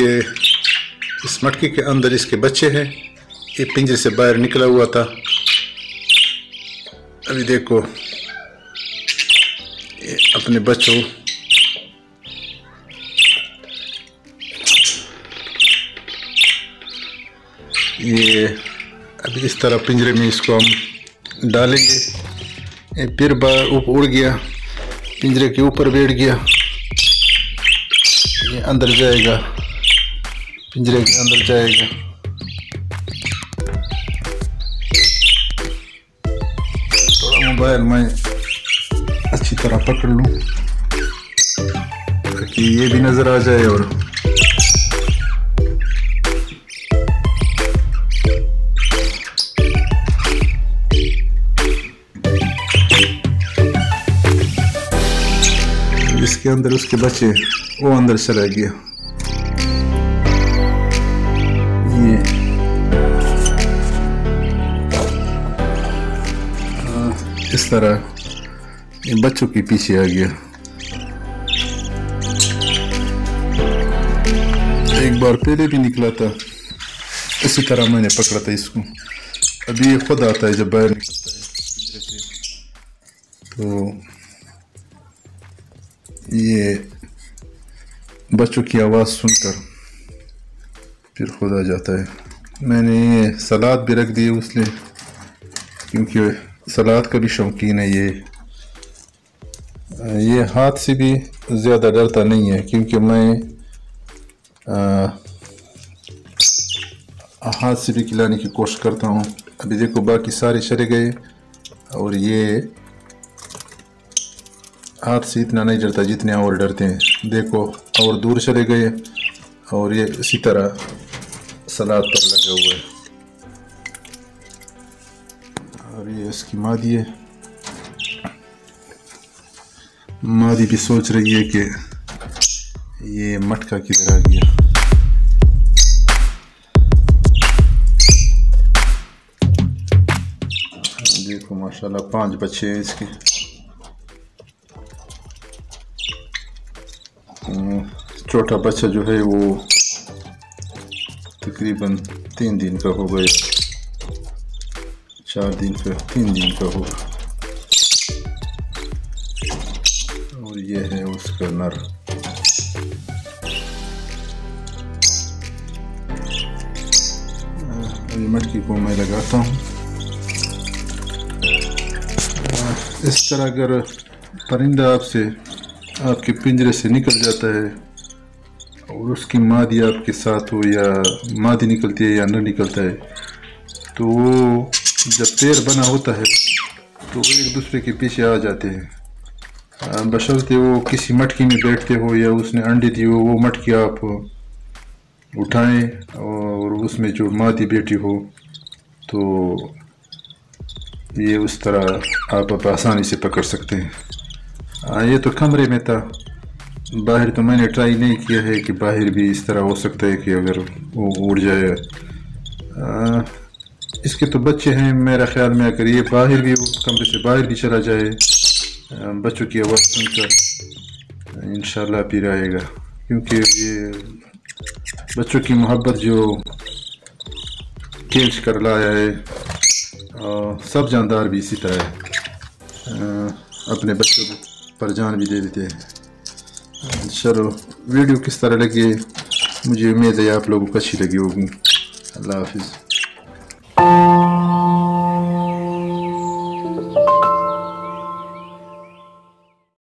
इस मटके के अंदर इसके बच्चे हैं। ये पिंजरे से बाहर निकला हुआ था। अभी देखो ये अपने बच्चों ये अभी इस तरह पिंजरे में इसको हम डालेंगे। ये फिर बाहर ऊपर उड़ गया, पिंजरे के ऊपर बैठ गया। ये अंदर जाएगा, पिंजरे के अंदर जाएगा। थोड़ा मोबाइल मैं अच्छी तरह पकड़ लूं ताकि ये भी नजर आ जाए। और इसके अंदर उसके बच्चे वो अंदर चला गया। ये इस तरह ये बच्चों के पीछे आ गया। एक बार पहले भी निकला था, इसी तरह मैंने पकड़ा था इसको। अभी ये खुद आता है जब बाहर निकलता है पिंजरे से, तो ये बच्चों की आवाज़ सुनकर फिर खुद आ जाता है। मैंने ये सलाद भी रख दी उसने, क्योंकि सलाद का भी शौकीन है। ये हाथ से भी ज़्यादा डरता नहीं है, क्योंकि मैं हाथ से भी खिलाने की कोशिश करता हूँ। अभी देखो बाकी सारे चले गए और ये हाथ से इतना नहीं डरता जितने और डरते हैं। देखो और दूर चले गए और ये इसी तरह सलाद पर लगे हुए हैं। और ये इसकी मादी है, मादी भी सोच रही है कि ये मटका किधर आ गया। देखो माशाल्लाह 5 बच्चे हैं इसके। छोटा बच्चा जो है वो तकरीबन 3 दिन का हो गया, 4 दिन का, 3 दिन का होगा। और ये है उसका नर। अभी मटकी को मैं लगाता हूँ। इस तरह अगर परिंदा आपके पिंजरे से निकल जाता है और उसकी मादी आपके साथ हो, या मादी निकलती है या न निकलता है, तो वो जब पैर बना होता है तो वो एक दूसरे के पीछे आ जाते हैं। बशर्ते वो किसी मटकी में बैठते हो या उसने अंडे दी हो, वो मटकी आप उठाएं और उसमें जो मादी बैठी हो, तो ये उस तरह आप आसानी से पकड़ सकते हैं। ये तो कमरे में था, बाहर तो मैंने ट्राई नहीं किया है कि बाहर भी इस तरह हो सकता है कि अगर वो उड़ जाए। इसके तो बच्चे हैं, मेरा ख्याल में अगर ये बाहर भी, कमरे से बाहर भी चला जाए बच्चों की आवाज़ सुनकर, इंशाल्लाह फिर आएगा। क्योंकि ये बच्चों की मोहब्बत जो खींच कर लाया है, सब जानदार भी इसी तरह है, अपने बच्चों पर जान भी दे देते हैं। चलो वीडियो किस तरह लगी, मुझे उम्मीद है आप लोगों को अच्छी लगी होगी। अल्लाह हाफिज़।